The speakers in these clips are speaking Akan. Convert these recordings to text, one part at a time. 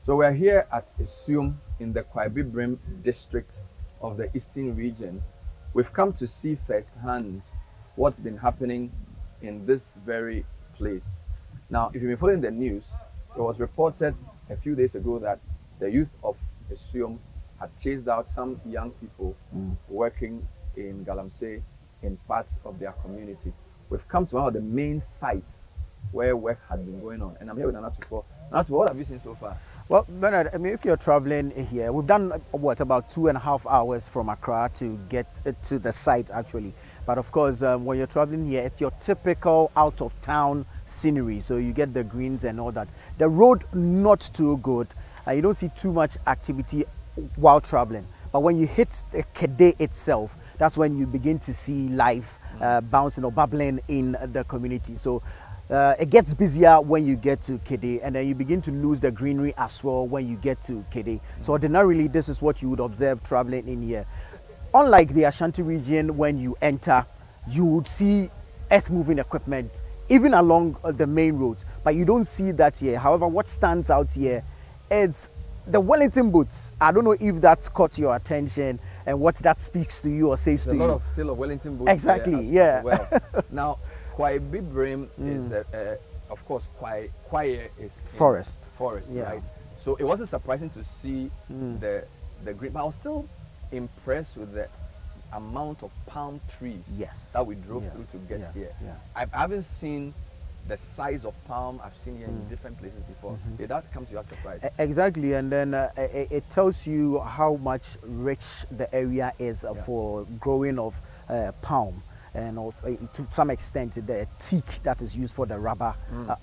So we're here at Asuom in the Kwaibibrim district of the Eastern region. We've come to see firsthand what's been happening in this very place. Now, if you've been following the news, it was reported a few days ago that the youth of Asuom had chased out some young people working in Galamsey in parts of their community. We've come to one of the main sites where work had been going on, and I'm here with Nanatu. Nanatu, what have you seen so far? Well, Bernard, I mean, if you're traveling here, we've done, what, about 2.5 hours from Accra to get to the site, actually. But of course, when you're traveling here, it's your typical out-of-town scenery. So you get the greens and all that. The road, not too good. You don't see too much activity while traveling. But when you hit the Kede itself, that's when you begin to see life bouncing or bubbling in the community. So it gets busier when you get to Kede, and then you begin to lose the greenery as well when you get to Kede. So ordinarily, this is what you would observe traveling in here. Unlike the Ashanti region, when you enter, you would see earth-moving equipment, even along the main roads, but you don't see that here. However, what stands out here is the Wellington boots. I don't know if that's caught your attention and what that speaks to you or says to you. A lot of sale of Wellington boots. Exactly, yeah. Well. Now, Kwaibibrim is, of course, Kwaye is forest, yeah. Right? So it wasn't surprising to see the green, but I was still impressed with the amount of palm trees that we drove through to get here. I haven't seen the size of palm I've seen here in different places before. Did that come to your surprise? Exactly, and then it tells you how much rich the area is for growing of palm. And to some extent, the teak that is used for the rubber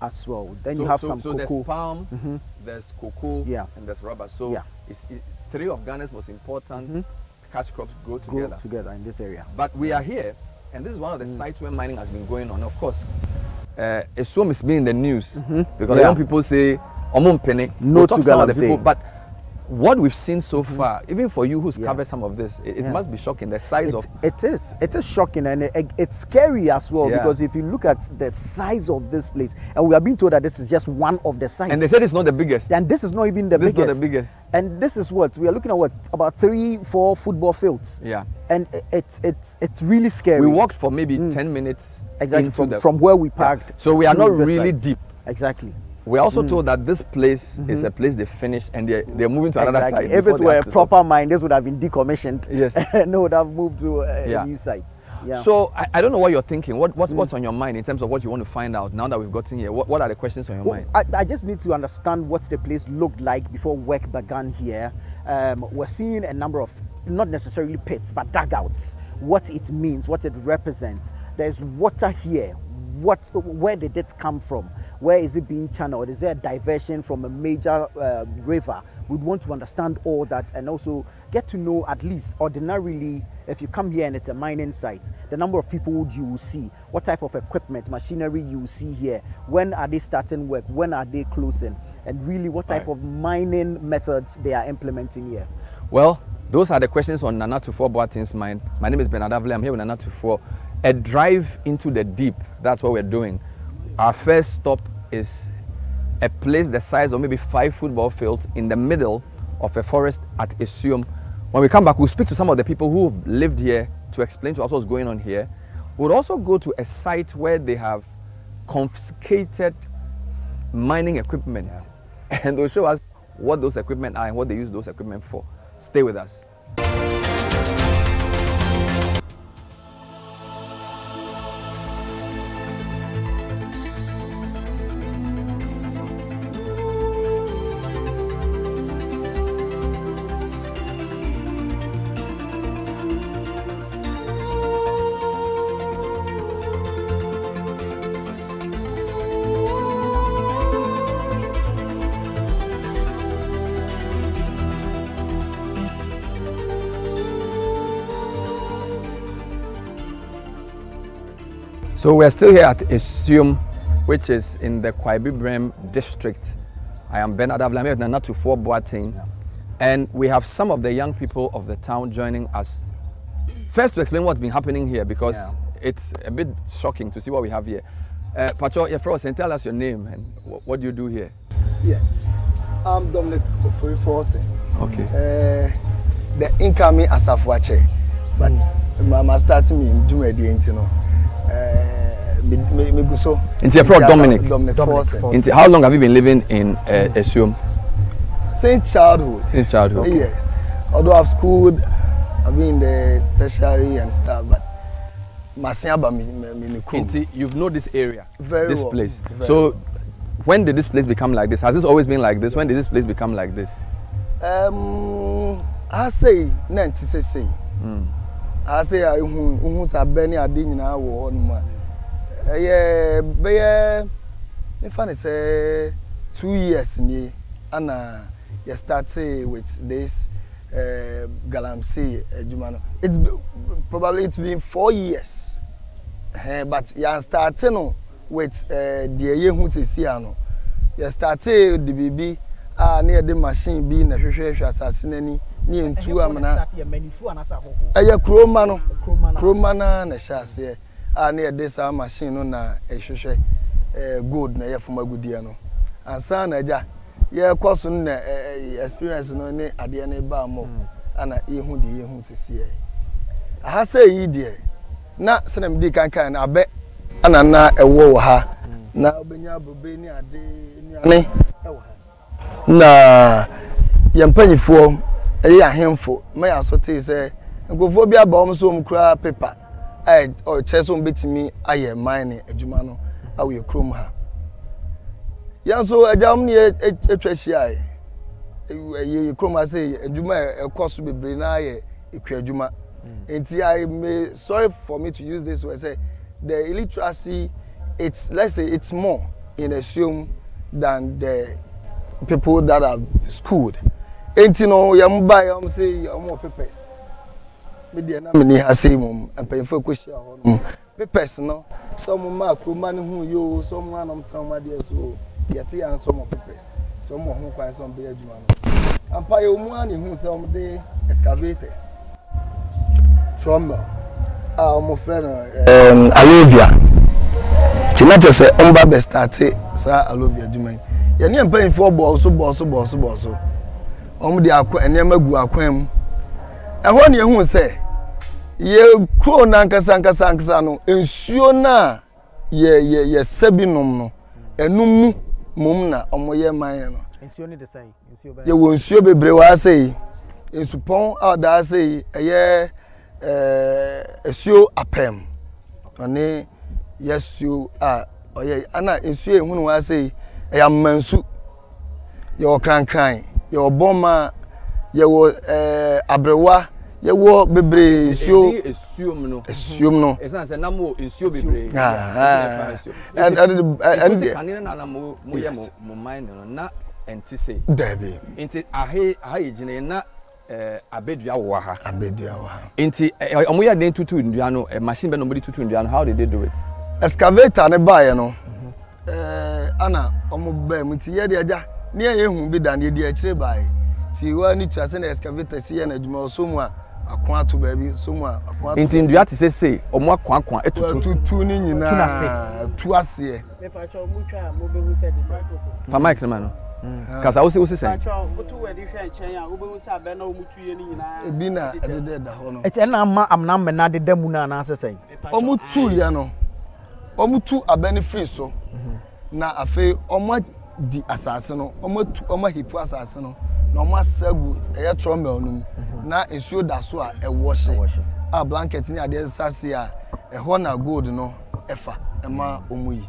as well. Then you have some cocoa. So there's palm, there's cocoa, and there's rubber. So it's three of Ghana's most important cash crops grow together in this area. But we are here, and this is one of the sites where mining has been going on. Of course, Asuom has been in the news because the young people say, no to Galamsey. But what we've seen so far, even for you who's covered some of this, it must be shocking, the size of... It is shocking, and it's scary as well, because if you look at the size of this place, and we are being told that this is just one of the sites. And they said it's not the biggest. And this is not even the biggest. This is not the biggest. And this is what, we are looking at about 3-4 football fields. Yeah. And it's really scary. We walked for maybe 10 minutes. Exactly, from where we parked. So we are not really deep. Exactly. We're also told that this place is a place they finished and they're moving to another site. If it were a proper mine, this would have been decommissioned. Yes. And it would have moved to a new site. Yeah. So I don't know what you're thinking. What's on your mind in terms of what you want to find out now that we've gotten here? What are the questions on your mind? I just need to understand what the place looked like before work began here. We're seeing a number of, not necessarily pits, but dugouts. What it means, what it represents. There's water here. Where did it come from? Where is it being channeled? Is there a diversion from a major river? We'd want to understand all that and also get to know, at least ordinarily, if you come here and it's a mining site, the number of people you will see, what type of equipment, machinery you will see here, when are they starting work, when are they closing, and really what type of mining methods they are implementing here. Well, those are the questions on Nanatu Boateng's mind. My name is Bernard Avle. I'm here with Nanatu. A drive into the deep, that's what we're doing. Our first stop is a place the size of maybe 5 football fields in the middle of a forest at Asuom. When we come back, we'll speak to some of the people who've lived here to explain to us what's going on here. We'll also go to a site where they have confiscated mining equipment. And they'll show us what those equipment are and what they use those equipment for. Stay with us. So we're still here at Asuom, which is in the Kwaibibrim district. I am Bernard Avle, I'm here with Nanatu Boateng, and we have some of the young people of the town joining us. First, to explain what's been happening here, because it's a bit shocking to see what we have here. Pacho, first, and tell us your name and what do you do here? Yeah. I'm Dominic Force. Okay. The incoming Asafuache, but my starting me doing the intino. Me go so. Into your friend Dominic. Dominic Force. Into how long have you been living in Asuom? Since childhood. Since childhood. Okay. Yes. Although I've schooled, I've been in the tertiary and stuff, but you've known this area, very this well, place. So, when did this place become like this? Has this always been like this? When did this place become like this? I say 90. I say I who sabeni adin na wo no. If I say 2 years ni ana you start with this Galamsey Jumano. It's been 4 years. But you starting with the year who says no. You started the baby near the machine being a hwehwehwe assassin ni ntu amana. Chroma na shase near this machine no na hwehwe gold na yefuma gudia no. Ansa na ja ye kwaso na experience no ne ade na ba mo ana yehu de yehu sisi e aha say yi de na senam di kankan na abe ana na ewo ha na obenya bobe ni ade ni ewo ha na yempanyifo eye ahemfo ma ya so te se nkofo bi aba om so kura paper o cheso betimi aye mine adwuma no awe krom ha yanso ajam ni etwahia ye kroma say adwuma ekoso bebre na ye ekwa adwuma enti I may sorry for me to use this word say the illiteracy it's let's say it's more in Asuom than the people that are schooled enti no yam buy am say more papers me dey na me ni asay mum empanyfo kwhia ho papers no some ma kroma ne hu yo some anam trauma dey so yet and some papers. Some more who quite some big man. And pay money who some the excavators. Trauma. My friend Alovia. Tinaja say umba started sa Alovia Juma. You need paying for boss. The aqua and yamagu aquam. And one year who say, ye crow nanka sanka sankasano, ensure na ye sebinum no, and no. Mumna omoye man no ensuo ni the same ensuo ba ye wo nsuo bebre wa sei ensupon ada sei eye ensuo apem one yesuo oye ana ensuo ehunu wa sei eya mansu ye okrankran ye oboma ye wo abrewa ye wo bebre ensuo esuom no esan se na mo ensuo bebre and kanina na mo ye mo mind no na enti say dabe enti ahe gine na abedua wo ha enti omo ya den tutu ndua no machine be no body tutu ndua no how did they do it excavator ne bae no ana omo ba mu ti ye de aja ne ye hu bi dan ye de akire bae ti wa ni tu ase na excavator si ye na adwuma so mu a akwa to baby so mu a akwa to enti ndua ti say omo akwa etutu ni nyina tu ase me pa cho mu twa mo be hu se de fa mic na no kasa wo se say cho otu we de hwe nchen a wo be hu se abe na wo mutu ye ni nyina ebi na edede da ho no eti na ma amna me na de da mu na na asesen omutu ya no omutu abani free so na afi omo di asase no omo hipu asase no na omo asagu eye trauma onum na ensuo da so a ewo hye a blanket ni ade sase a eho na gold no efa ema omuyi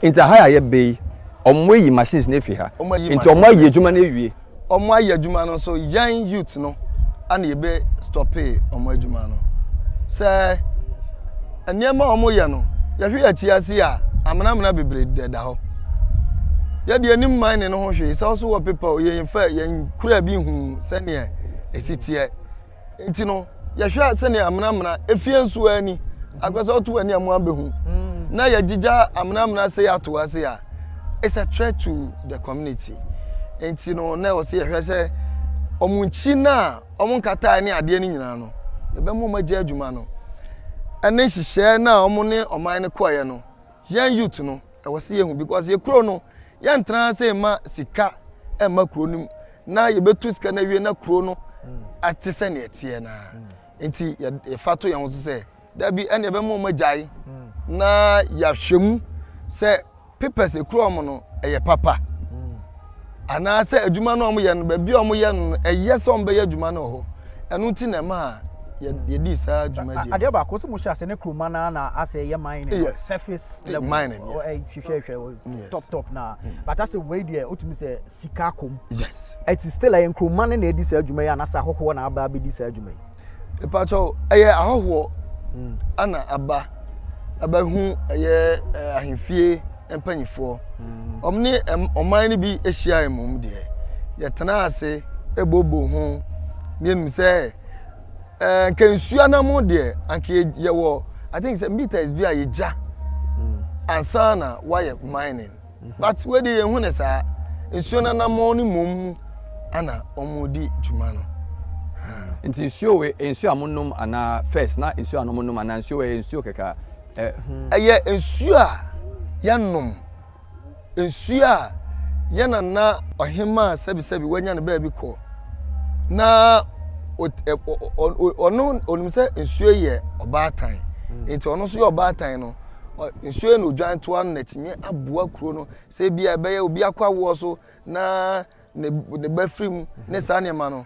enti ha ya be omo yi machines na efi ha enti omo yi adwuma na ewie omo yi adwuma no so young youth no ana ebe stop omo adwuma no se eniema omo ye no ya hwe achiase a amana bebre da ho ya de anim mine no ho hwe se so wo paper ye fa ye kura bi hu se ne esitie enti no ya hwe se ne amana efie nso ani akwese oto ani amu abehu na ya jija amana se ya to ase a it's a threat to the community enti no na wo se ya hwe se omunchi na omunkata ani ade ni nyina no ye be mo magya adwuma no ene hihye na omo ne oman ne koye no yan youth no e wo se yehu because ye kro no yan tran se ma sika ma kuro nim na ye betu sika na wie na kuro no ate se na etie na enti ye fato ye ho se da bi ene be mo magyae na ya hwemu se papers e kuro mo no eye papa ana se adwuma no mo ye no ba bi o mo ye no eye se o be ye adwuma no ho enu ti na ma ye di sa adwuma je ade ba ko so mo hya se ne kroma na ase ye mining surface level mining top na but as a way there otumi say sika kom yes it is still a kroma na edi sa adwuma ya na sa hoho na aba be di sa adwuma e pa cho eye ahoho ana aba hu eye ahemfie empanyifo omni oman ni bi ehia emum de ye tena ase ebobo ho nem say kensu anamo de anke ye wo I think say meters bi ayeja ansana why mining but we dey hu ne sa ensu anamo ni mum ana omudi djuma no nti ensu amonum ana first na ensu anomonum ana ensu keka eye ensu a yanom ensu a yana na ohima sebi wanya ne ba bi ko na ono onimse ensuo ye obatan enti ono so ye obatan no ensuo no dwan to an na timi aboa kuro no se bia be ye obi akwa wo so na ne bafrim ne sa ne ma no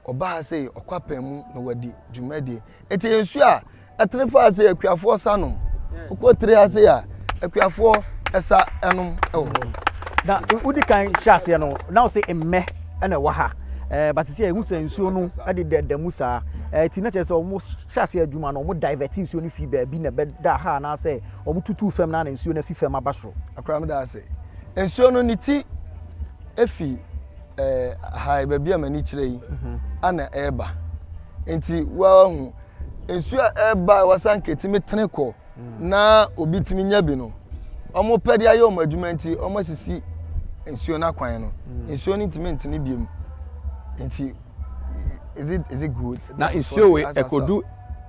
oba se okwapam mu na wadi dwumadi enti ensuo a atrefa se akuafo sanom okotire ase ya akuafo esa enom na udi kan hyase no now say emme na wa ha but see ehun say nsuo no ade de musa ti na chese omo hyase adwuma no omo divert nsuo no fi ba bi na be da ha na say omo tutu fam na nsuo na fi fam abasoro akram da say nsuo no niti efi ha ba bi amani kire yi ana eba enti wa hu nsuo eba wasanketi metrenko na obi timi nya bi no omo pedi ayo omo adwuma nti omo sisi nsuo na kwan no nsuo ni ntimi ntini biem nti is it good now nsuo we ekodu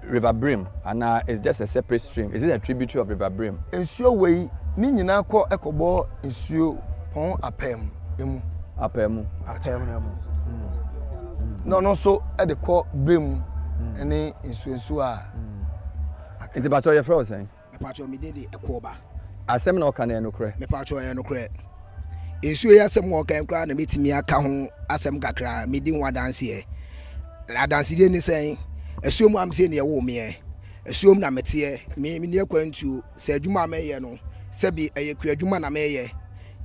River Brim and it's just a separate stream is it a tributary of River Brim nsuo we ni nyina ko ekobo nsuo pon apem emu no so e de ko Brim ene nsuo a nti ba cho ye fro sen pa cho mi de ekoba asem na oka na enokre me pa cho ye enokre ensuo ya asem wo kan kra na metimi aka ho asem kakra me di nwa dance e adanse de ni sen Asuom am se ne ye wo me Asuom na mete me ne akwantu se adwuma me ye no se bi eye kura adwuma na me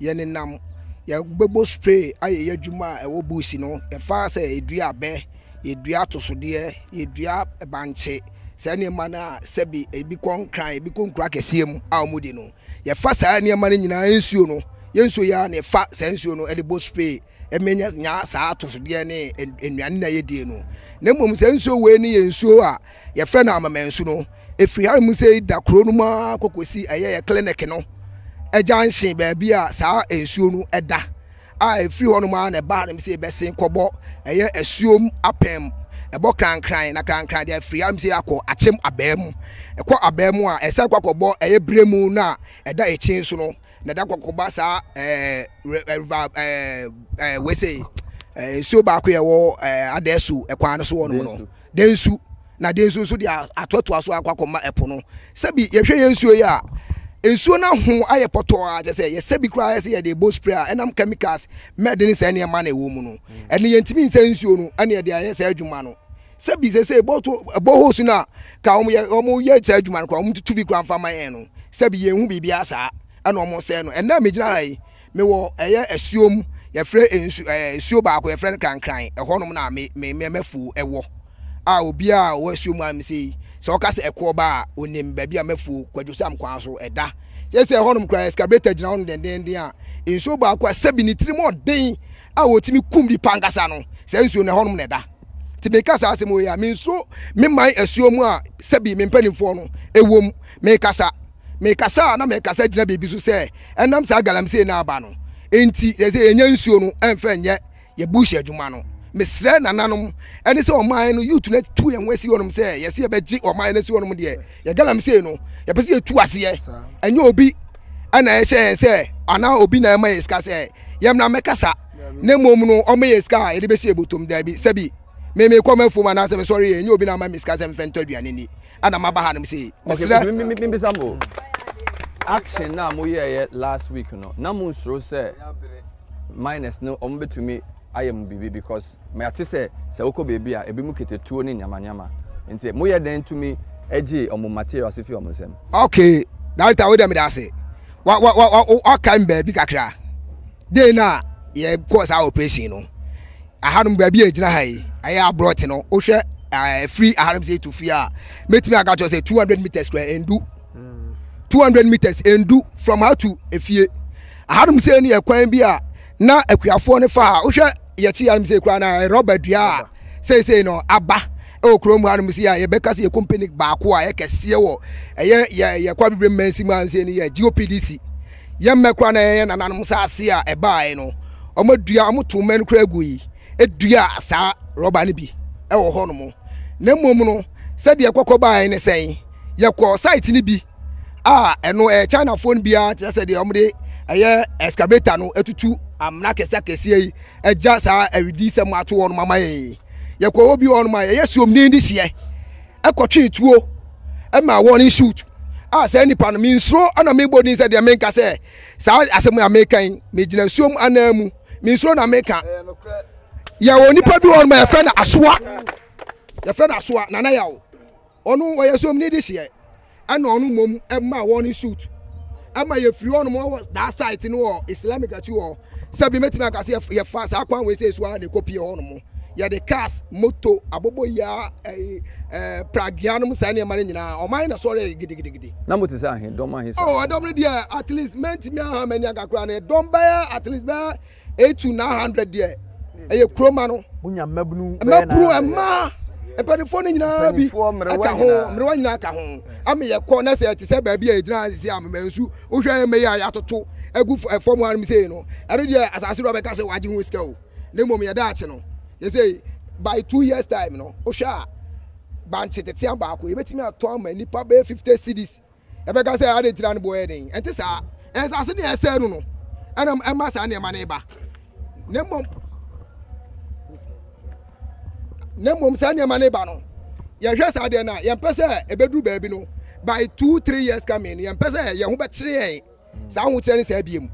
ye ne nam ya gbegbo spray aye adwuma e wo busi no e fa se edua be edua tosode edua banche se ne ma na se bi ebi konkran ebi konkura kesiem a omudi no ye fa sa ne ma nyina ensuo no yensuo ya ne fa se ensuo no e de bo spray emenya nya saa tosode ne ennuane na ye die no na mom se ensuo we ne yensuo a ye fra na amamensu no efiri har mu se da kro no ma kokosi eye clinic no ejansin ba bia saa ensuo no eda a efiri ho no ma na ba na se besen kobo eye Asuom apem ebo krankran na krankran de efiri am se akọ Akyem abam ekọ abam a esa kwakobo eye bremu na eda echin so no na da kwakoba saa we say ensuo ba ko ye wo adesu ekwan so wo no densu na densu so dia atoto aso akwakoma epo no sabi ye hwe ensuo ya ensuo na ho aye poto a je say ye sabi kra ye de bo spray enam chemicals medin say ne ma na ewo mu no ene ye ntimi nsa ensuo no ene de aye say adwuma no sabi say boto bohosu na ka omo ye say adwuma no kra omo tutu bi kra mfa man no sabi ye hu bibia saa ana omo say no ena me gina hai me wo eye Asuom ye frɛ ensuo ba ko ye frɛ krankran ehonum na me mefu ewo a obi a wo Asuom am sei se o ka se ekwo ba onim ba bia mefu kwadwusam kwan so eda se ehonum kra excavator gina on den a ensuo ba ko sabi ni tirimo den a wotimi kum di pangasa no se ensuo na ehonum na eda ti be kasa asem o ya me nso me man Asuom a sabi me mpanimfo no ewom me kasa na me kasa gina bebi so se enam sa Galamsey na aba no enti se enya nsuo no emfa nye ye bush adwuma no mesre nananom ene se oman no youth let tu ye nwasi wonom se ye se ye beji oman no si wonom de ye Galamsey no ye pese ye tu ase ye enye obi ana ye se ana obi na ema ye ska se yam na mekasa na mom no o me yeska e de be se ebotom da bi sabi me come fo ma na say sorry enye obi na ma miska say mfento aduane ni ana maba ha na me say mesra me sambo action na mo ye last week no na mo nsoro say minus no o betumi ayem bibi because me ate say woko baby a ebi mu ketetuo ni nyamanyama nti mo ye den to me eje omo materials if you omo sem okay that time we dem da say wa kan baby kakra dey na ye course our operation no ahanum baby ejina hai aya brought no o hwe free ahanum say to fear metimi aga just say 200 meters square and do 200 meters and do from how to efie ahanum say ni ekwan bi a na akuafo ne fa o hwe ye chi ahanum say kwa na rubber dua say no aba o krom ahanum say ye beka say company ba ko a ye kese wo ye kwa bibre mansi man say ni ye GOPDC ye mekwa na ye nananum sa ase a eba no omadua omoto men kra guyi edua sa rubber ne bi e wo ho no mo na mom no se de kokoba ne sen ye ko site ne bi eno China phone bia te se de omde eye excavator no etutu amna kesa kese eja sa awidi se mo ato won mama ye ko obi won ma ye Asuom ni ndi hye ekotwe tuo e ma won shoot say nipa no minso ana me bodi se de menka se sa asem ya mekan me gina Asuom anamu minso na meka ya woni pa bi won ma ye friend Asoa nana yawo onu we Asuom ni ndi hye ana onu mom e ma won shoot ama ye free on mo that site no Islamic ati o sabi metimi aka se ye fa sa kwan we se so de copy on mo ya de cars moto abobo ya pragianum sa ne mare nyina o man na sore gidigidi na mo te say ahen don man he oh adom there at least mentimi aha mani aka kra na don buy at least buy 8 to 900 there e kroma no munya mabnu ema phone nyina bi aka ho mrewa nyina aka ho ame ye ko na se ti se ba bi e gyina se amansu wo hwe me ya atoto agu form one me say no ere dia asase ro be ka se waje hu ska o na mom ye da ache no ye say by 2 years time no wo hwa ban chete ba ko ye betimi ato ama nipa be 50 cedis e be ka se ade tira no boy den enti sa asase ne ese no no ana ema sa ne ma ne ba na mom sa ne ma ne ba no ye hwe sa de na ye pese ebedu ba bi no by 2-3 years coming ye pese ye ho be kire ye sa ho kire ne sa biem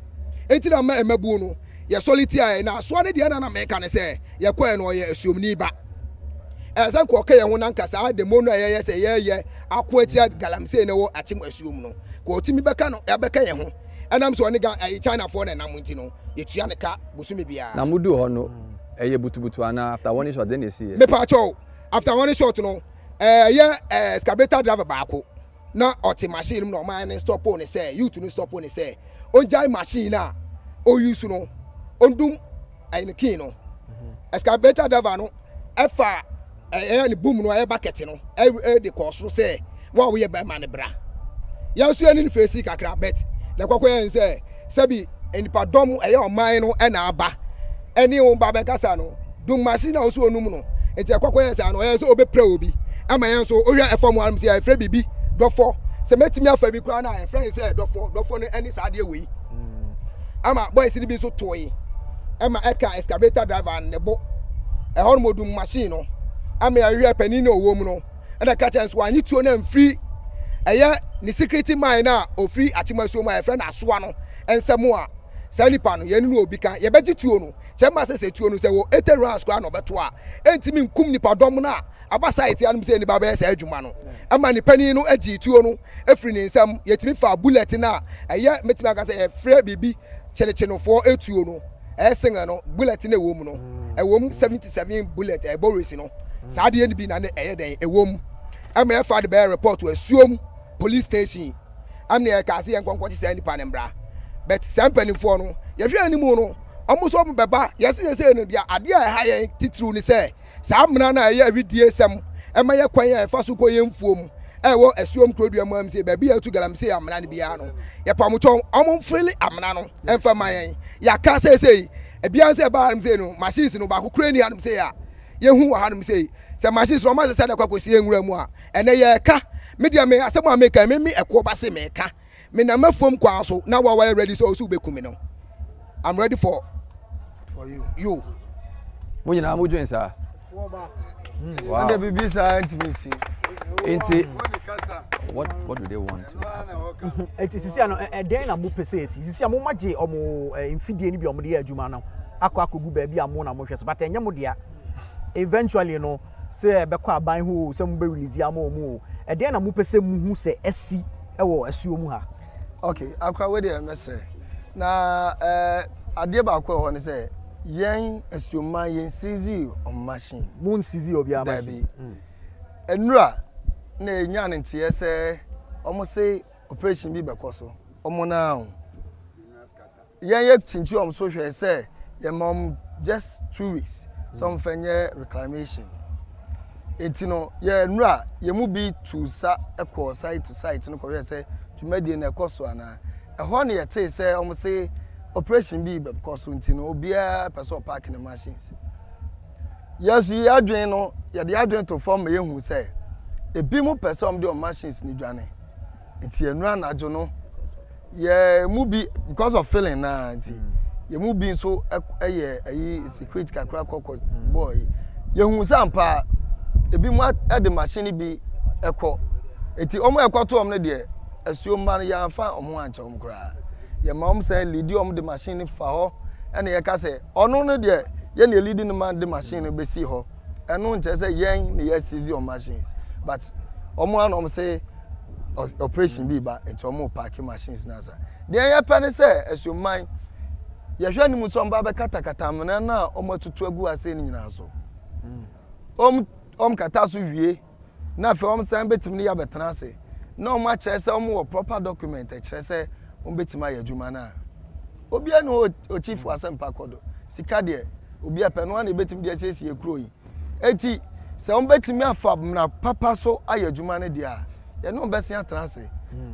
enti na ma emabu no ye solitaire na so ne de na meka ne se ye kwa no ye Asuom ni ba san ko ka ye ho nan kasa de mono ye se ye ako atia Galamsey ne wo atim Asuom no ko timi beka no ya beka ye ho enam so ne ga China for na nam nti no ye tua ne ka bosumi bia na mudu ho no eye butubutu ana after one shot then they see me pa cho after one shot no excavator driver baako na oti machine no man stop on say you to no stop on say on jai machine na o use no ondum ayin kin no excavator driver no efa ni boom no bucket no the cost say wa we be man bra ya so ani face kakra bet na kwakwa say sabi enipa dom o man no na aba eni o baba kasa no dum machine na so onum no enti akwakwa yesa no so obepra obi ama yen so ohwa efom am say afre bibi dofo se metimi afa bi kra na friend say dofo no eni sa de we ama boys ni bi so toyi ama eka excavator driver ne bo hon modum machine no ama ahwe pani na owo mu no na ka chance wa anyi tuo na mfiri eye ni security mine na ofiri atimasuo ma friend Asoa no ensemu a sanipa no yenu no obi kan ye beji tuo no chema se tuo no se wo 80 rounds kwa no beto a entimi nkum nipa dom na aba site anum se ni baba ye sa adwuma no ama ni pani no agi tuo no efri ni nsam yetimi fa bullet na eye metimi aka se frɛ bibi chenechenofo etuo no esenga no bullet na ewom no ewom 77 bullet e borisi no sa de ni bi na eye den ewom ama e fa de be report to Asuom police station am na e ka se enkonkwo ti se nipa ne mbra but sampani for no ye hwe animu no omuso beba yesi no dia ade a ha ye titru ni se sa amna na ye awidie sem e ma ye kwan ye fa so ko ye mfuom e wo Asuom krodua mam se ba bia tu Galamsey amna ne bia no ye pamuchon omfrili amna no emfa ma ye ya ka se e bia se ba am se no machines no ba ko krani anum se ya ye hu wa hanum se machines no ma se da kwakosi enwura mu a ene ye ka media me asem ameka me ekwo ba se me ka me na mafom kwa so na wa ready so be kumi no I'm ready for for you. You. Mo nyina mo join sir. Wow. Wow. And the baby say intimacy. What do they want? It is ano den na mo pese sisi amo magye omo infidie ni bi omo de adwuma no akọ akogu ba bi amo na mo hwe so but enye mo dia eventually no say bekọ aban ho say mo be release amo mo den na mo pese mu hu say asi ewo Asuom ha. Okay, akwa we dey mesre na ade ba akọ ho ne say yen Asuom man yen seize on machine moon seize obi a machine enura na enya ne ntie say omo say operation bi bekọ so omo na yen ye chinchi omo so hwe say ye mom just 2 weeks some fenye reclamation etino ye nura ye mu bi to sa ekọ site to site no ko hwe say to medie na ekọ so ana ho na ye say say omo say operation bi bekọ so ntino obi a person parking machines yes ye adwen no ye de adwen to form ye hu say ebi mu person de machines ni dwane enti enura na ajo no ye mu bi because of feeling na enti ye mu bi so ayi security kakra kokko boy ye hu sampa ebi mu ade machine bi ekọ enti omo ekọ to omne de Asuom man ya fa omo anche omo kra ye ma omo say lead omo de machine fa ho ene ye ka say ono no de ye na lead no man de machine be si ho eno nche say yen na ye seize on machines but omo an omo say operation bi ba enti omo parking machines na sa de ye pe ne say Asuom man ye hwe ni mu so mba be katakata amna na omo tutu agu ase ni nyina so kata so wie na fe omo say betim ni ya betena ase na omo a kire say omo proper document a kire say omo betim aye adwuma na obi anu o chief asempa kodo sika de obi ape no na betim de asesi ekuro yi eti say omo betim afa na papa so aye adwuma na de a ye no besia atena ase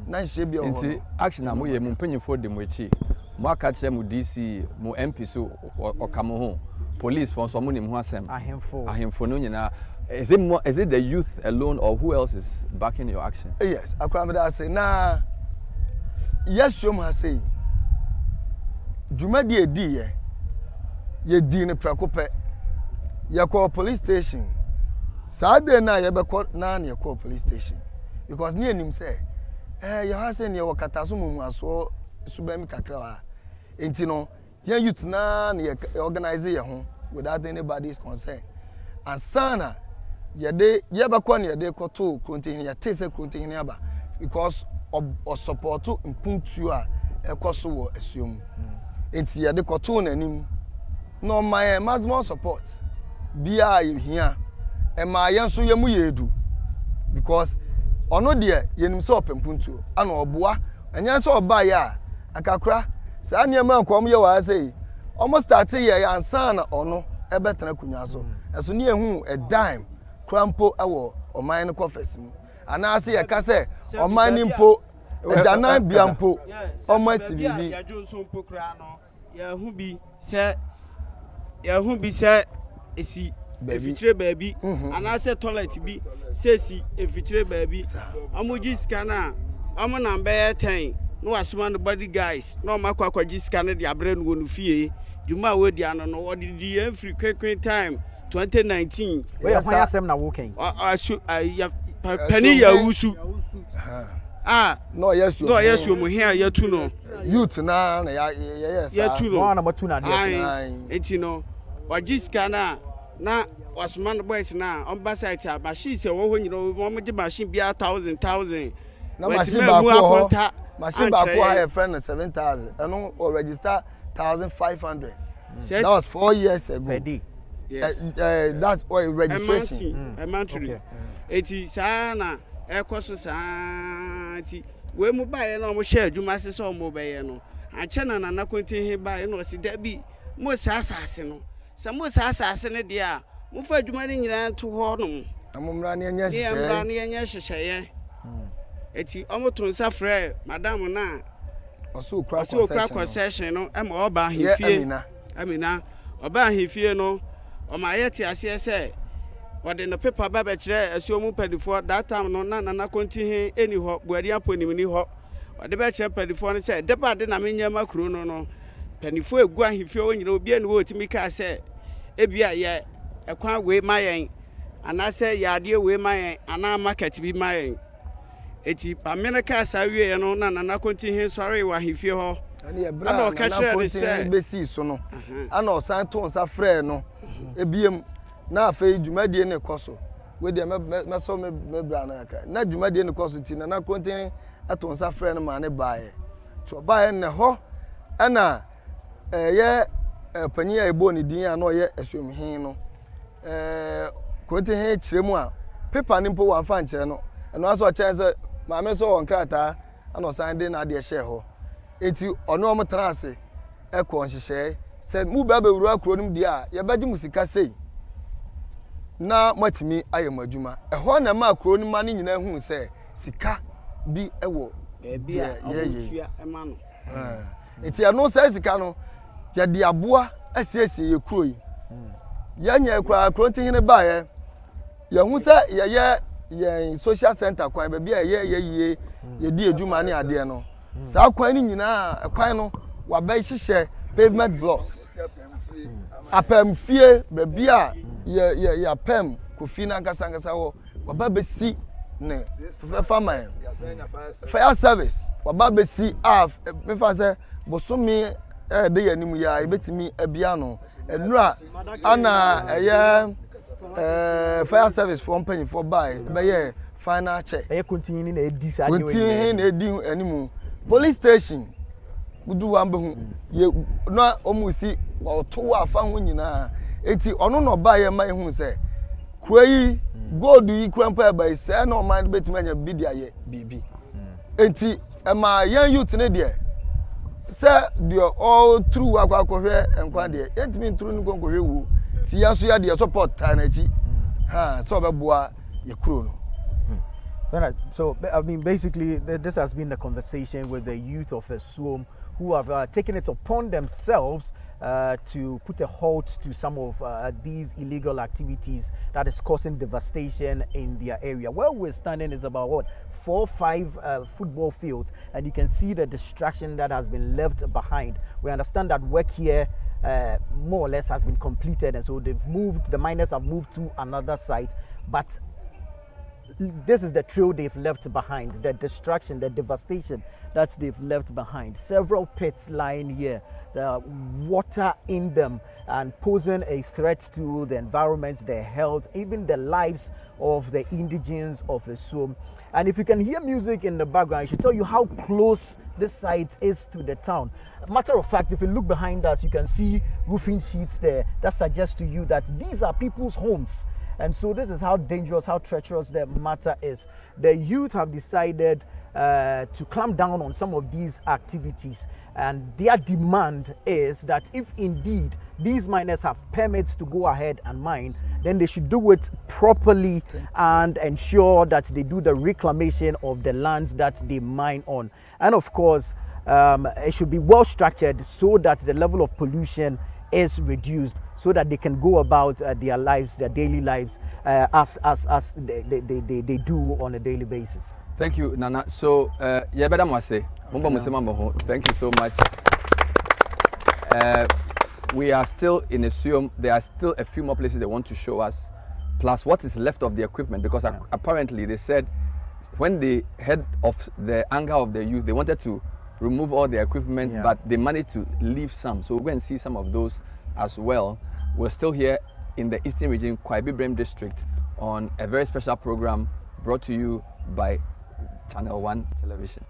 na nhye bia ho nti action amoye mu mpanyifo de mu echi mo aka kire mu DC mu MP so okamo ho police for so mo nim ho asem ahemfo no nyina. Is it the youth alone or who else is backing your action? Yes, I say na yes Asuom has say Jumadi edi ye di ne prakope ye call police station Saturday na ye be call na ye call police station because near him say ye ha say ne wakata so mumu aso subemi kakra wa enti no ye youth na ye organize ye ho without anybody's consent and sana yede yebakọ ne yede koto kontin ya tese kontin aba because of support impuntu a ekoso wo Asuom enti yede koto nanim no my maximum support bia hia e ma yenso yemu yedu because ono de yenim se opempuntu ana oboa anya se oba ya akakra sa niam akom ye wa say almost start ye ansa na ono ebetena kunya so eso ne ehu a dime krampo awo oman no kofes mu ana ase ye ka se oman ni mpo ejanan biampo oman sibibi ya jonso mpo kra no ya hu bi se esi efichire baabi ana se toilet bi sesi efichire baabi amoji scanner amo na be 10 no asoma no body guys no makwa akwaji scanner de abre no wonu fie juma we di ano no wodi di every quick time 2019 we ya hwan asem na walking pani ya wusu no yes mu here ya tu no youth na yes ya tu no na matu na de enti no waji scanner na wasman boys na on ba site a machine se wo ho nyina wo mo de machine bia 1000 na machine ba ko machine ba ko ha friend 7000 eno or register 1500 that was 4 years ago. Yes. That's why registration. Okay. Eti sana ekoso saanti we mu bae na mo share adwuma se so mo bae no ache na kontin he bae no si da bi mo sa asase no se mo sa asase ne de a mo fa adwuma ne nyina to ho no amomra ne anya hye amomra ne anya hye eti omo to nsa frɛ madam na oso kra concession no e ma oba ahefie amina oba ahefie no o ma yeti ase se ode no paper ba kire Asuom pedifo that time no na konti he eni ho buade aponim ni ho ode be kire pedifo no se de ba de na menya makro no penifo egu ahifio wonyina obi ene wo timi ka se ebia ye ekwan we mayen anase yade we mayen ana market bi mayen eti pamene ka sawie no na kontinhe sori wa ahifio ho ana o ka share se besi so no ana o san to nsa frɛ no ebiem na afei dwumadie ne koso we de me so me bra na aka na dwumadie ne koso ti na kontinhe ato nsa frɛ no ma ne baaye to baaye ne ho ana ye panyi a ebo ne din a na ye Asuom hin no kontinhe kiremu a paper ni mpo wa fa nkire no eno aso chance ma me so won krata ana san de na de hye ho eti ono mo trase ekọ nhyehyɛ sɛ mu ba be wuru akro nim di a ye baji musika sei na matimi ayɛ madwuma ɛhɔ na ma akro nim ma ne nyina hu sɛ sika bi ɛwɔ bia ye ema no eti ano sɛ sika no ya di aboa asiesie ye kuro yi ya nya kura akro ntihene ba ye hu sɛ ye social center kwan ba bia ye di adwuma ne ade no saa kwan ni nyina kwan no wa ba hyehyɛ pavement blocks apam fie ba bia ye pam kofi na nkasa ho wa ba besi ne farmer fire service wa ba besi me fa sɛ bosomi de yanimu ya ebetimi abia no enura ana fire service for company for buy be ye final check continue na edi sa continue na edi animu police station budu wa mbe hu ye na omusi oto afa hu nyina eti ono no buy ye mai hu se kuayi gold yi kwampa buy se na o man betimi anya bidia ye bibi eti ma yan youth ne de se de all true akwakohwe enkwa de yetimi ntru ni konkohwe wu ti ya so ya de support tanachi so beboa ye kuro no. So I mean basically this has been the conversation with the youth of Asuom who have taken it upon themselves to put a halt to some of these illegal activities that is causing devastation in their area. Where we're standing is about 4 or 5 football fields, and you can see the destruction that has been left behind. We understand that work here more or less has been completed, and so the miners have moved to another site, but this is the trail they've left behind, the destruction, the devastation that they've left behind. Several pits lying here, the water in them, and posing a threat to the environment, their health, even the lives of the indigenes of Asuom. And if you can hear music in the background, I should tell you how close this site is to the town. Matter of fact, if you look behind us, you can see roofing sheets there that suggest to you that these are people's homes. And so this is how dangerous, how treacherous the matter is. The youth have decided to clamp down on some of these activities, and their demand is that if indeed these miners have permits to go ahead and mine, then they should do it properly and ensure that they do the reclamation of the lands that they mine on. And of course, it should be well structured so that the level of pollution is reduced, so that they can go about their lives, their daily lives, as they do on a daily basis. Thank you, Nana. So, thank you so much. We are still in Asuom. There are still a few more places they want to show us, plus what is left of the equipment, because apparently they said when they heard of the anger of the youth, they wanted to remove all the equipment, but they managed to leave some. So we'll go and see some of those as well. We're still here in the Eastern Region, Kwaibi District, on a very special program brought to you by Channel 1 Television.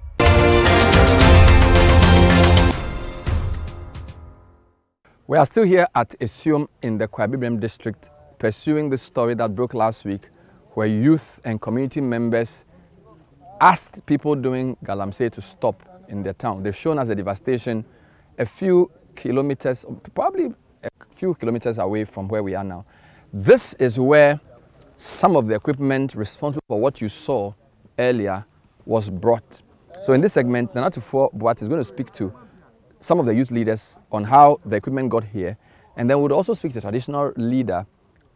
We are still here at Asuom in the Kwaibi District, pursuing the story that broke last week, where youth and community members asked people doing Galamsey to stop in their town. They've shown us the devastation a few kilometers, probably a few kilometers away from where we are now. This is where some of the equipment responsible for what you saw earlier was brought. So in this segment, Nanatufo Boat is going to speak to some of the youth leaders on how the equipment got here, and then we'll also speak to a traditional leader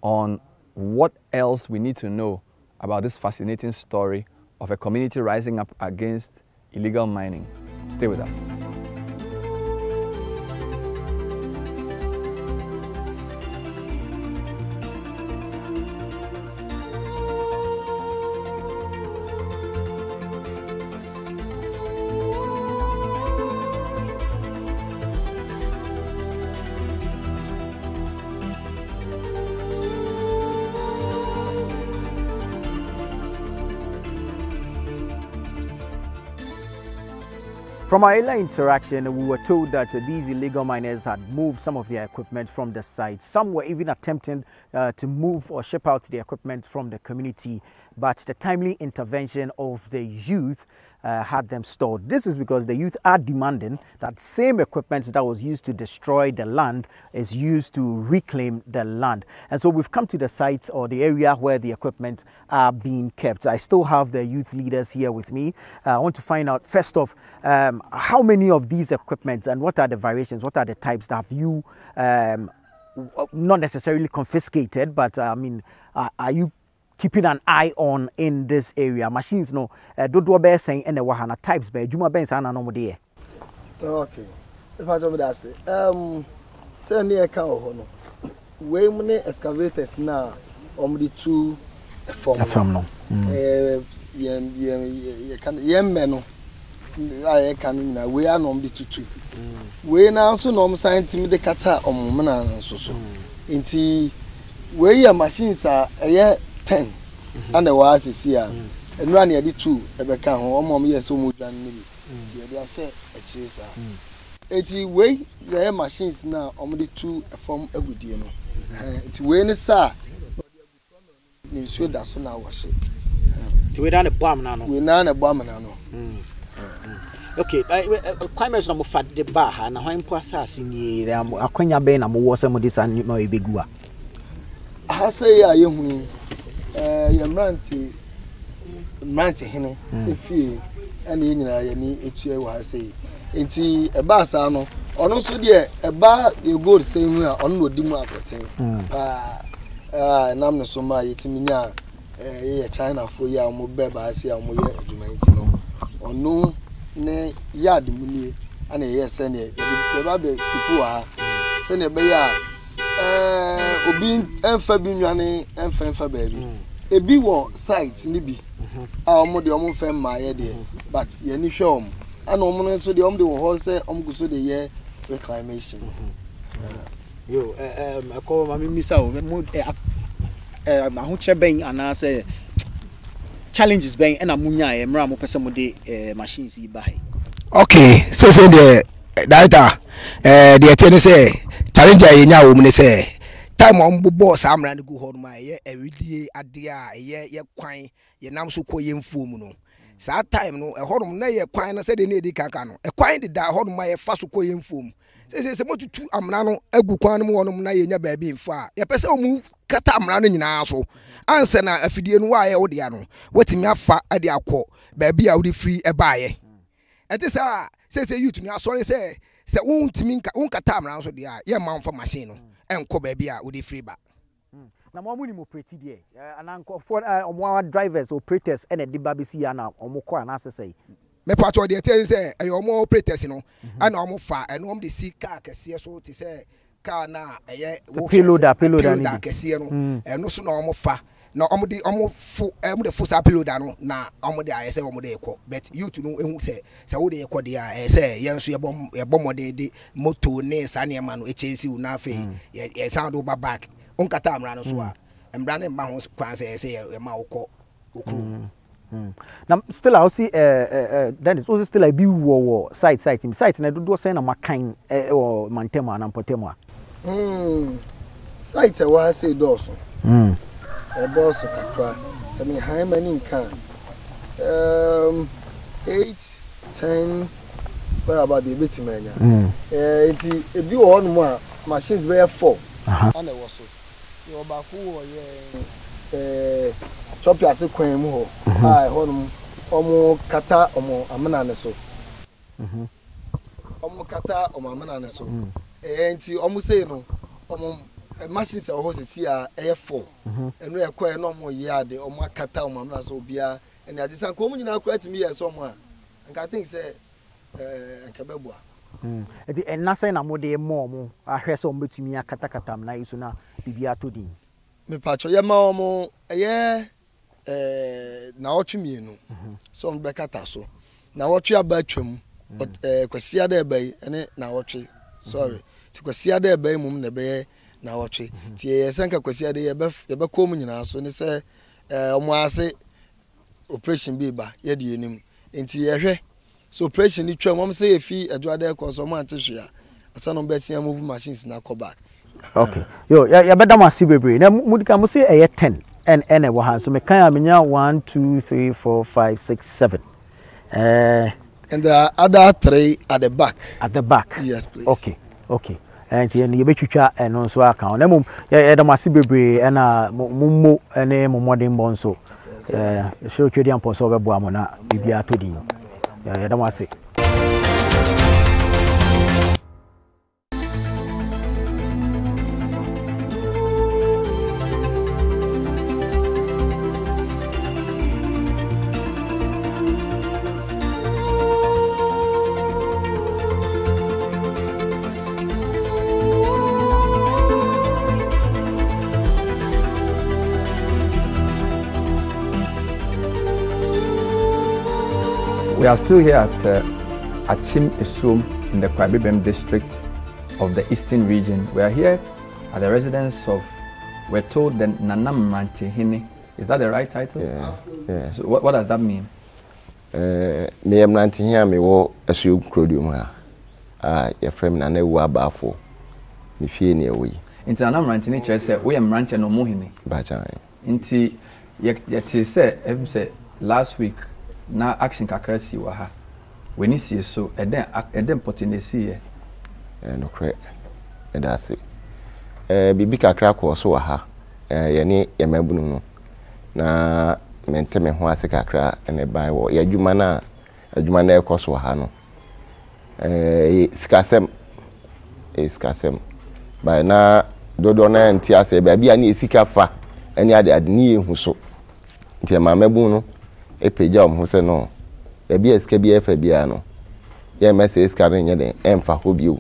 on what else we need to know about this fascinating story of a community rising up against illegal mining. Stay with us. From our earlier interaction, we were told that these illegal miners had moved some of their equipment from the site. Some were even attempting to move or ship out the equipment from the community, but the timely intervention of the youth had them stored. This is because the youth are demanding that same equipment that was used to destroy the land is used to reclaim the land. And so we've come to the site or the area where the equipment are being kept. I still have the youth leaders here with me. I want to find out, first off, how many of these equipments and what are the variations, what are the types that have you not necessarily confiscated, but I mean, are you keeping an eye on in this area? Machines no dodo be saying and the wahana types be juma ben sa na no de. Okay. If I job that say say near ka ho no. We mu ne excavators na the two form no. Yem no. I can na we are no the two. We na so no science me de kata omuna nso so. Nti we ya machines are 10 and the was is here and run the 2 ebeka ho omom yes omo dwan ni ti e dey share a chisa eti we the machines na the 2 form agudie no eti we ni sa ni so da so na washe ti we na bam na no we na bam na no okay kwame so mo fa de ba ha na hwan po asase ni akwanya ben na mo wo se mo de sa no ebegu a ha say ya yehu ya mranti hene efie ana yenyina ya ni etue wa say enti eba sa no ono so de eba the gold say hu a ono odi mu akoten nam ne so ma yetiminya ye China fo ya mo beba say mo ye adwuma enti no ono ne yard mu ni ana ye se ne eba be kipu ha se ne be ya obi enfa bi nwane enfa baabi ebi wo site ni bi omo de omo fem ma ye de but ye ni hwe omo ana omo no so de omo de wo ho se omo go so de ye reclamation yo akọ ma mi misa o mo ma ho che ben ana se challenges ben na munya e mra mo pese mo de machines yi ba. Okay, so the data the ten say challenge ye nya wo mu ne say time on boss amra ne go ho ma ye everyday ade a ye kwan ye nam so ko ye mfuom no sa time no e horum na ye kwan no se de ne edi kaka no e kwan de da horum ma ye fa so ko ye mfuom se motutu amra no agu kwan no wonum na ye nya ba bi mfa ye pese o mu kata amra no nyina so anse na afidie no wa ye wo de ano watimi afa ade akọ ba bi a wo de free e ba ye enti sa se youth no asori se untimi unkata amra so de a ye ma mfa machine no enko ba bi a wo de free ba na mo ni mo operate there ananko for omo drivers operators and the babisi ya na omo ko na asese me pato de tell say e omo operators no ana omo fa eno omo de si car kese so ti say car na eye payloader ni kese no eno so na omo fa na omo de full payloader no na omo de ayese omo de ekọ but you to know ehu say wo de ekọ de a say yenso ye bom de moto ne sa ne ma no echensi u na fe ye sound over back onkata amra no so a emra ne mba ho kwan say ye ma wokọ okru. Now still I see that is also still a be war site na do say na makan or mantema na potema site wa say doso doso kakra so me high many can 8 10 what about the bit mania it be one more machines be 4 and there was so you ba ku wo ye chopi ase kwan mu ho ai honum omo kata omo amana ne so omo kata omo amana ne so enti omo sei no omo machines e ho sisi a e 4 enu e kwa no omo yade omo kata omo amana so bia eni agisa ko omo nyina akura timi ye so omo a nka think say nka bebua enti enna say na mo de mo omo ahwe so omo betumi akata kata na yiso na bibia to din me pacho ye ma omo eye na otwemi enu so on bekata so na wotwe abatwam kwasia da bai ene na wotwe sorry ti kwasia da bai mum na be na wotwe ti ye senka kwasia da ye be kom nyina so ne se omo ase operation bi ba ye de enim enti ye hwe so operation ni twa mom say efi adwade ko so man tehwe a asa no be tia move machines na go back. Okay. Yo, ya beda masi bebre. Na mudika mo say eye 10 and e wo ha. So me kan amenya 1 2 3 4 5 6 7. And there are other 3 at the back. At the back. Yes, please. Okay. Okay. And you betwitwa eno so account. Na mum ya da masi bebre na mummo ene momodin bon so. Show twedi ampo so bebo amona bibia to din. Ya da masi. We are still here at Akyem Asuom in the Kwabibem district of the Eastern region. We are here at the residence of, we're told, the Nanam Mrantihini. Is that the right title? Yeah. So what does that mean? Me am Mrantihini, me wo Asuom Krodium ha. Your friend Nana wa bafo. Me fie ne we. Inti Nanam Mrantihini chere say we am Mrantie no mohini. Bachan. Inti yeti say last week na action kakra si wa ha. When see so eden potency ye. No correct. That's it. Bibi kakra ko so wa ha. Ye ne ye mabunu no. Na mente me ho ase kakra ene bai wo. Ye adwuma na ekoso wa ha no. Sikasem. Sikasem. Bai na dodo na nti ase bia na esika fa ene ade ni ehu so. Nti ma mabu no epeja om ho se no bia esika bia fa bia no ye message esika no nye den emfa ho bio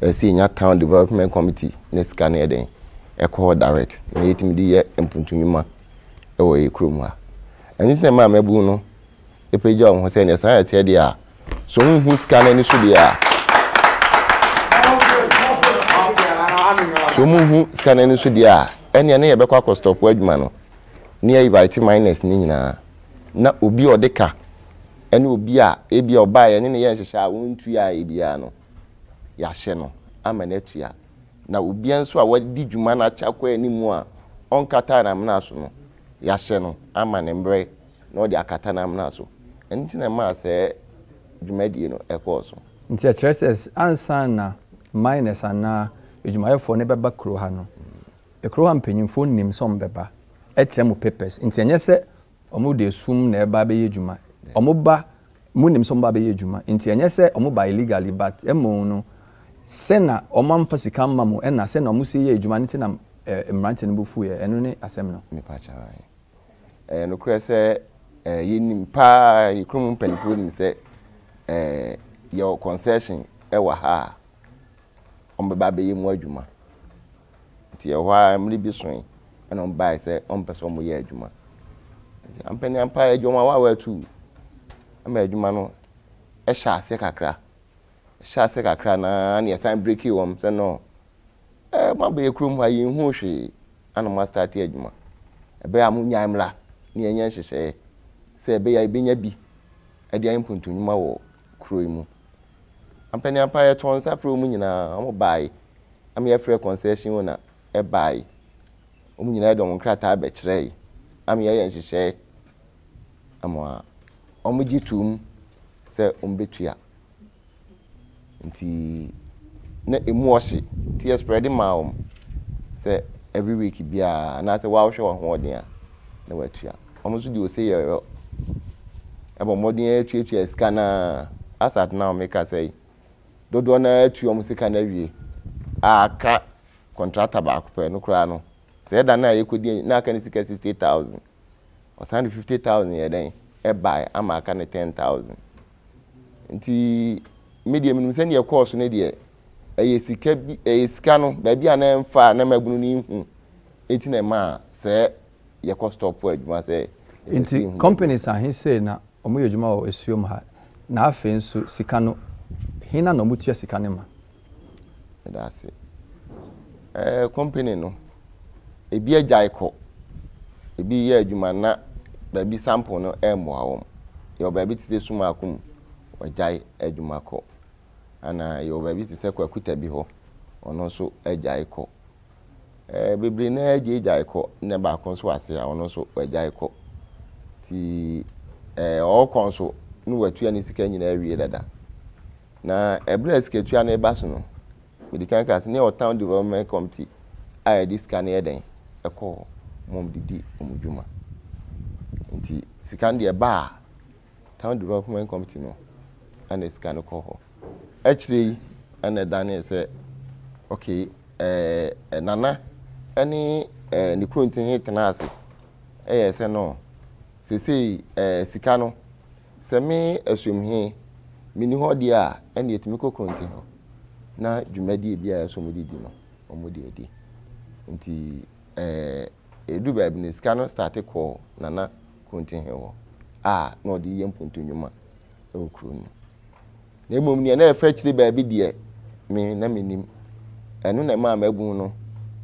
esi nya town development committee ne sika no ye den ekọ direct na yetimi di ye empuntunima ewo ekrum ha ani se ma mabu no epeja om ho se ne sa ete dia so hu sika no ni so dia so hu sika no ni so dia ene ne ye bekọ akostop adwuma no ni invite minus ni nyina na obi odeka ene obi a ebi oba ye ne ye nhehya wontu ya ebia no ya hye no amanetu ya na obi enso a wadi dwuma na chakwa animu a onkata na mna so no ya hye no amane mbre na odi akata na mna so enti na ma se dwumadi no ekoso Nti atreses ansa na minus ana edwumayefo ne beba kro ha no ekro ha mpanyimfo nim som beba ekyeremu papers nti enye se omo de sum na eba be yedwuma omo ba munim so mba be yedwuma nti enye se omo ba illegally but emo no se na omo amfa sika mamo ena se na omo se yedwuma nti na mrante no bufu ye eno ne asem no me pa cha no kure se yenim pa yikrum mpanifo nim se your concession ewa ha omo ba be yemu adwuma nti e wa mri bi so and on buy say on person mo ye adwuma ampani ampa adwuma wa wa tu ama adwuma no e sha ase kakra na na sign break you say no ma be krum ha yin hu hwe ana ma start adwuma e be am nyaim la ni enye hyehyɛ say be ya benya bi e de impuntu nyuma wo kro mu ampani ampa ye ton safro mu nyina am buy am ye free concession na e buy nyina edom nkrata be kire am ye nhyehyɛ amwa omugitum se ombetua nti na emu ohye ti spread ma se every week bia na se wa hwe wo ho odin a na watua omuso di ose ye ebo modin etuatua sika na asat na make say dodo na atu omusika na wie aka contractor ba ko no kura no se da na yekodi na aka ni sika 60,000 or 50,000 ye den e buy ama aka ni 10,000 nti media minimum se ne course ne de sika no ba bia na emfa na magbunu ni hu enti na ma se ye cost stop adwuma se nti companies are say na omo yedwuma o Asuom ha na afen so sika no hina na omutua sika ne ma that's it company no ebi ajaiko ebi ye adwuma na ba bi sample no emwa wom ye ba bi tise suma akum wajai adwuma kɔ ana yo baabi te sɛ kwakuta bi hɔ ɔno nso agyae kɔ bebre na agyae kɔ na ba ko nso ase a ɔno nso wajai kɔ ti ɔkɔ nso no watua ne sika nyina awie dada na ebra sika tua na ba so no medikan kas ne town development committee a this scan eden ɛkɔ mom didi omudwuma nti sika de ba town development committee no ana sika no kɔ hɔ actually ana daniel sɛ okay nana ani ne krontin hitena ase sɛ no sesei sika no sɛ me Asuom he mini hɔ de a ɛne etimi kɔ krontin hɔ na dwumadi bia so modidi no omodi edi nti edu baabi ne sika no start kɔ nana krontin he hɔ na ɔde yɛ mpontonwuma okuro no na emom ne na ɛfa kyire baabi de me na menim ɛno na ma magun no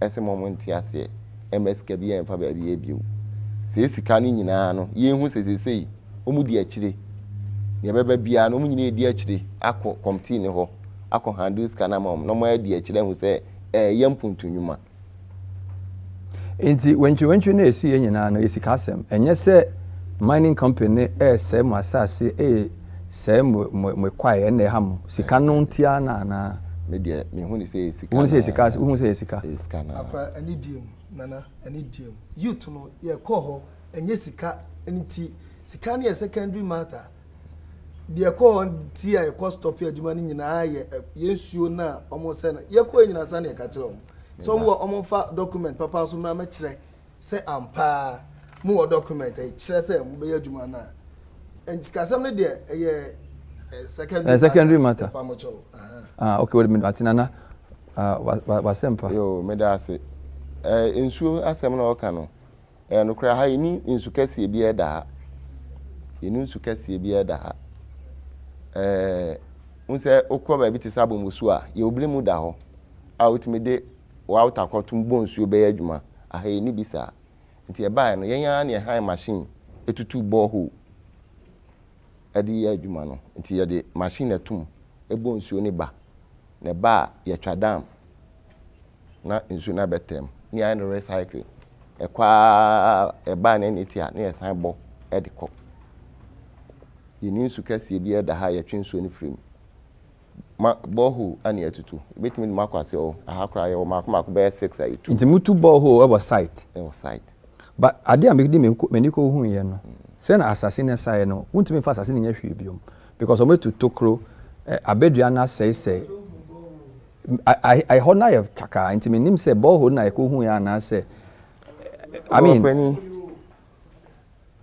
ɛsɛ mom nti ase MSK bi ɛmfa baabi ebio sɛ sika no nyinaa no yɛhu sesesei omudi akyire ne bɛba bia no nyina edi akyire akɔ committee ne hɔ akɔ handle sika na mom no mo adi akyire hu sɛ yɛ mpontonwuma nti wentwe na esi nyinaa no esika asɛm ɛnyɛ sɛ mining company sɛ mo asase sɛ mo kwae na ha mo sika no ntia na me de me hu ni sɛ sika hu sɛ sika na akwa ani diem nana ani diem youth no ye kɔ hɔ enye sika nti sika ne secondary matter de kɔ nti a kɔ stop adwuma ne nyinaa ye nsuo na ɔmo sɛ na ye kɔ nyina sa ne ka kyerɛ ɔmo so ɔmo fa document papa so na ma kyerɛ sɛ ampa mu wɔ document kyerɛ sɛ mo bɛyɛ adwuma na and sika sɛm ne de secondary matter okay wait a minute atinana wasempa yo me da ase nsuo asem na oka no no kra ha ni nsu kase bi eda yenu nsu kase bi eda unse okọ ba bi te sabo musu a ye obire mu da ho a utimede wa utakotum bo nsuo be adwuma aha ni bisa nti e ba no yenya na hand machine etutu borehole edi adwuma no nti ye de machine atum ebo nsuo ni ba ne ba ye twa dam na nsuo na betem ni ai no recycle ekwa eba na ni tia na ye san bo ediko yini nsu kase bi eda ha ye twensuo ni frame ma borehole ani atutu betimi ni makwase o aha kra ye o makomako be 6 ai 2 nti mutu borehole ebo site but ade am di me ko hu ye no say na assassin say no wuntumi fa assassin nya hwe biom because omo to tokro abedua na say I hona ye chaka nti me nim say borehole na ye ko hu ya na say I mean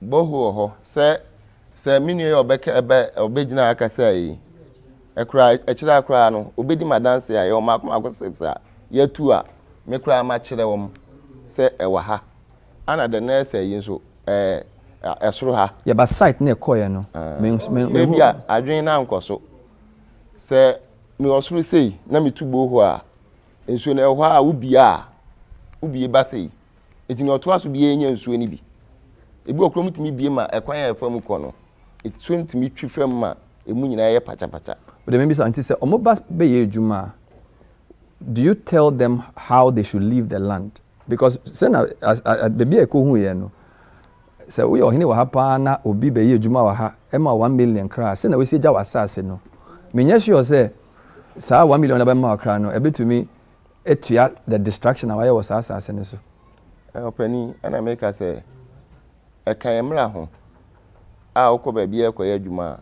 borehole ho say minu ye obegina aka say ekra ekira akra no obedi madanse ya ye makomako 6 a ye 2 a me kra ma kire wom say ewa ha ana the nurse yi so esoro ha ye ba site na ekoye no me bia adwen na nkoso se me osoro sei na me tubo ho a ensuo na ho a ubie ba sei etimi oto aso bia enya ensuo ni bi ebi okrom timi bie ma ekwan ya fam ko no etsuo timi twi fam ma emu nyina ye pacha but maybe something say omo ba be ye adwuma do you tell them how they should leave the land because say na baby eko hu ye no say we ohine wa hapa na obi be ye adwuma wa ha e ma 1 million kra say na we se gya wasase no menye sure say sa 1 million na be ma kra no e betumi etua the distraction away was asase ne so opani ana make say e kan emra ho a okọ baby eko ye adwuma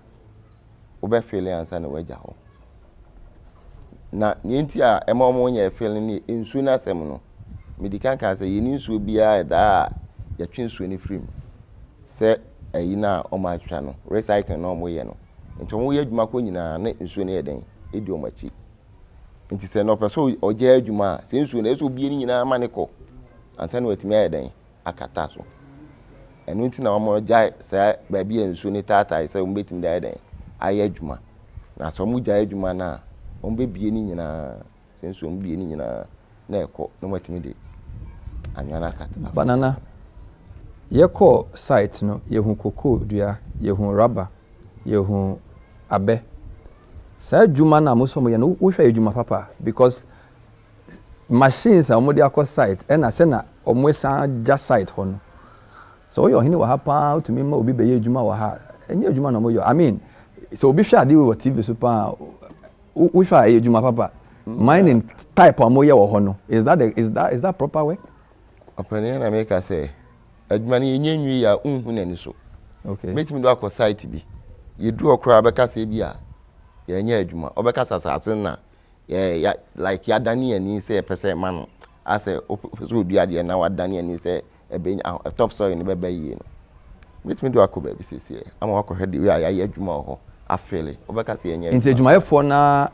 obe feel ansa na waja ho na nti a ema omo nya feel ni ensu na asem no medikan kan say yeni nsuo bia da ya twensuo ni frame se ayi na omo atwa no recycle na omo ye no nti omo ye adwuma ko nyina na nsuo ne yeden edi omo achi nti se no peso oje adwuma se nsuo na eso bia ni nyina maniko ansa na watimi yeden akata so enu nti na omo jai se ba bia nsuo ni tata se omo betimi da yeden aye adwuma na so omo jai adwuma na omo be bia ni nyina se nsuo omo bia ni nyina na eko no watimi de anyana kata banana yeko site no yehu cocoa dua yehu rubber yehu abe sa adwuma na mo so mo ye no wo hwa adwuma papa because machines a mo de akọ site e na se na omo san ja site ho no so yo hini wa ha pa to me ma obi be ye adwuma wa ha enye adwuma na mo yo I mean so obi hwa ade wo TV so pa wo hwa adwuma papa mining type a mo ye wo ho no is that proper way opinion na make say adwuma ni enye nwi ya unhu na ni so okay metimi do akọ site bi ye du okra abeka se bi a ye enye adwuma obeka sasate na ya like ya dani ani say pese ma no ase so dua de na wa dani ani say ebe top soil ni beba yie no metimi do akọ ba bi sese ama wakọ hede wi a ya adwuma ho afele obeka se enye nti adwumayefo na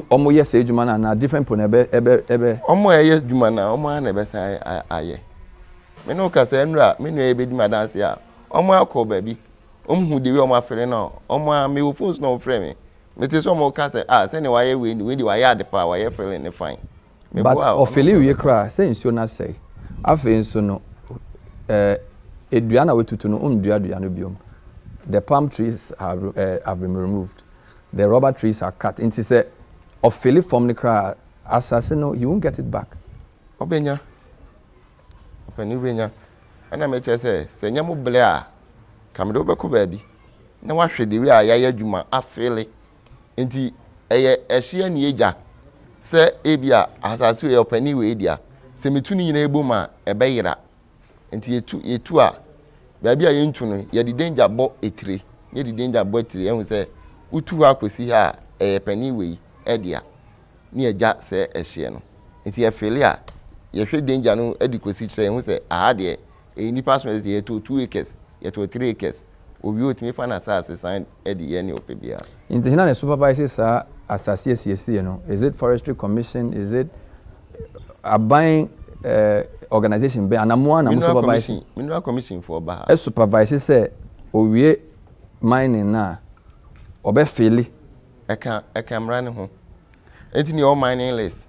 omo ye se adwuma na different po na ebe omo ye adwuma na omo na ebe say aye me no ka say nra me no ebe di madanse a omo akọ ba bi omhu de wi omo afele na omo me wo phones no frame me mete so omo ka say say ne waye we di waye adepa waye fele ne fine but ofele wi kra say nsuo na say afi nso no edua na wetutu no ondua no biom the palm trees have been removed the rubber trees are cut into say ofele from the kra assassin no he won't get it back obenya ana me che say se nyamo ble a kamdo be ko ba bi na wa hwede wi a ya adwuma afele nti eye ehye ni eja se ebia asase we opani we dia se metu ni nyina eboma ebe yira nti yetu a ba bia ye ntu no ye di danger bo etire ye di danger bo etire ehun se utu akosi ha pani we edia ni eja se ehye no nti ye fele a ye hwe danger no edikosi kire ehun se ahade nipa so ye to 2 acres ye to 3 acres obi otimi fa na asase sign edi ye ni opebia nti hina ne supervisors are asase CSC no is it forestry commission is it a buying organization be anamwa na supervisor mineral commission for ba a supervisor say owie mining na obe feli eka mra ne ho enti ni all mining list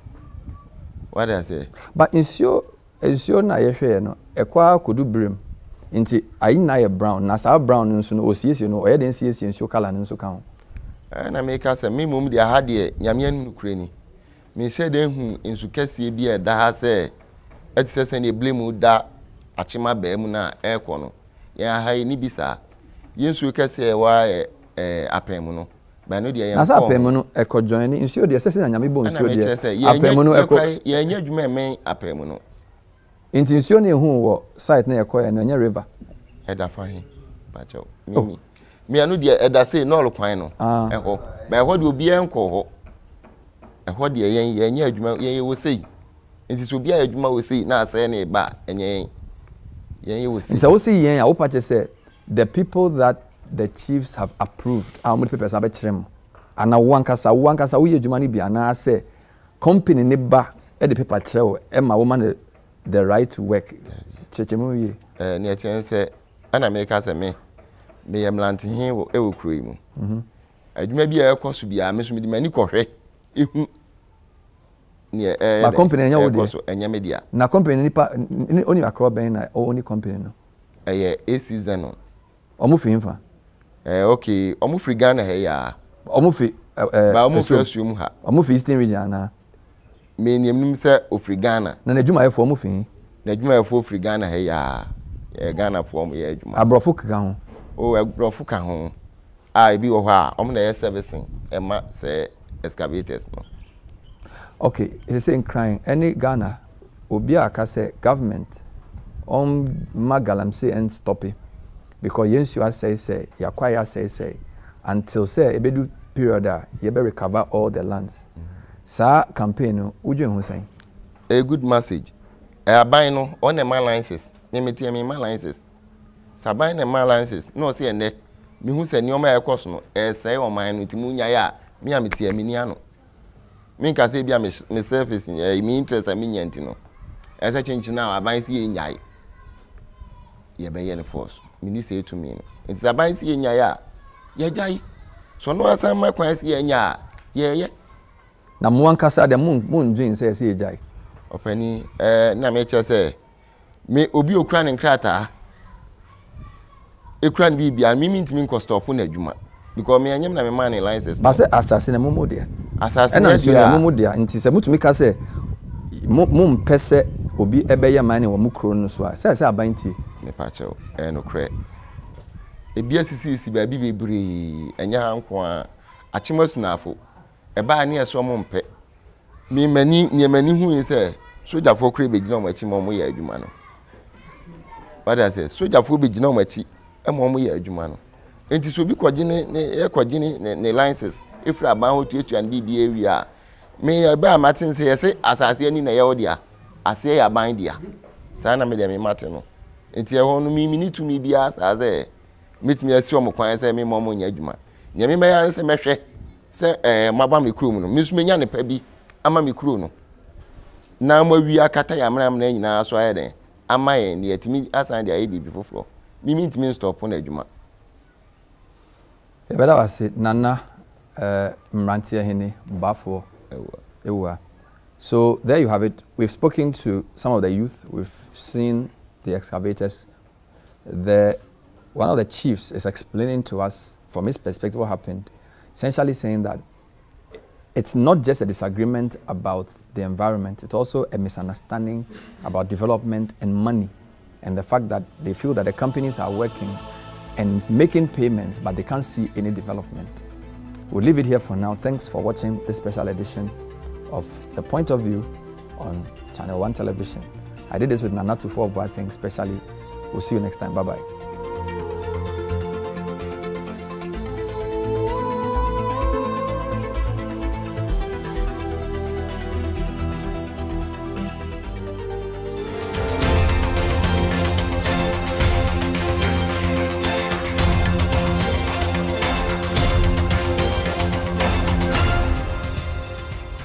what I say but insure na ye hwe no ekwa kodu brem nti ayi na ye brown na sa brown nso no osiesie no oye den siesie nso color nso ka ho na me ka se me mum de ha de nyame anu kure ni me se de hu nsu kese bi e da ha se etise ne blame da achima ba mu na eko no ya ha ni bisa yensu kese wa apem no ba no de ya na sa apem no eko join ni nsu de sese na nyame bo nsu de apem no eko ya nya dwuma men apem no nti nsu ne hu wo site na eko ya no nya river eda fa hin ba cho mimi me anu de eda say no lo kwan no eho ba eho de obi enko ho eho de yen nya adwuma yen wo sei nti so obi adwuma wo sei na asay na ba enyen yen wo sei nti wo sei yen a wo pa che say the people that the chiefs have approved how many papers have chrem ana wankasa wo ye adwuma ni bia na say company ne ba e the paper chrem e ma woman the right to work chechemu ye ne chen say ana me ka say me yam lantin hin e wo kuro yi mu adwuma bi e koso bia me so me di mani kohwe ehu ne ba company nya wo de koso enya media na company nipa oni akro ben na oni company no a season no omo fi nfa okay omo free Ghana he ya omo fi ba omo fi Asuom ha omo fi Eastern region na me nim se o free Ghana na adwuma ye fo omo fi na adwuma ye fo free Ghana he ya Ghana fo omo ye adwuma abrofo ka ho abrofo ka ho bi wo ho a omo na ye servicing ema se excavators no okay he say crying any Ghana obi aka say government ma Galamsey and stop it because yensu say yakwaya say until say ebedu period you be recover all the lands sa campaign no udwen ho say a good message aban no on the licenses nemeti me licenses saban na licenses no say ene me hu say nyoma ekos no say o man no timunya ya me ameti amini ano me ka say bia me service me interest am nyanti no ese chenchi na aban si enyai ye be ye force me ni say to me no it aban si enyai a ye jai so no asan ma kwan si enya ye na mo ankasa de mun dwin say si ejai opani na me che say me obi okura ne nkrata ekura ne bibia me ntimi nko stop na adwuma because me anyam na me man license. But say assassin na mumu dia. Assassin na so na mumu dia. Nti se mutumi ka say mum pese obi ebeye man wo mu kro no so a. Say abanti. Me pa che no kre. Ebi asisi ba bi bebre enya hanko a achemasu na afo. Eba ani eso mo mpe. Me mani hu say soldier for kre be gina mo achi mo ye adwuma no. What I say soldier for be gina mo achi e mo ye adwuma no. Enti so bi kwaje ne licenses if aban ho tuatu and bi area me ba Martin say yes asase ani na ye odia ase ya ban dia sa na me de me Martin no enti e ho no mi ni to mi bia asase meet me Asuom kwan say me mo nya adwuma nya me ya say mehwe say maba me kuro mu no me so menya ne pa bi ama me kuro no na ma wi akata ya mram na nyina so aye den ama ye ne yatimi asan dia e bi foforo mi ntimi stop na adwuma. Ebeda wase nana mrantia hene bafo ewa. So there you have it. We've spoken to some of the youth. We've seen the excavators. One of the chiefs is explaining to us from his perspective what happened, essentially saying that it's not just a disagreement about the environment, it's also a misunderstanding about development and money, and the fact that they feel that the companies are working and making payments, but they can't see any development. We'll leave it here for now. Thanks for watching this special edition of The Point of View on Channel 1 Television. I did this with Nana Tufo Boateng, especially. We'll see you next time. Bye-bye.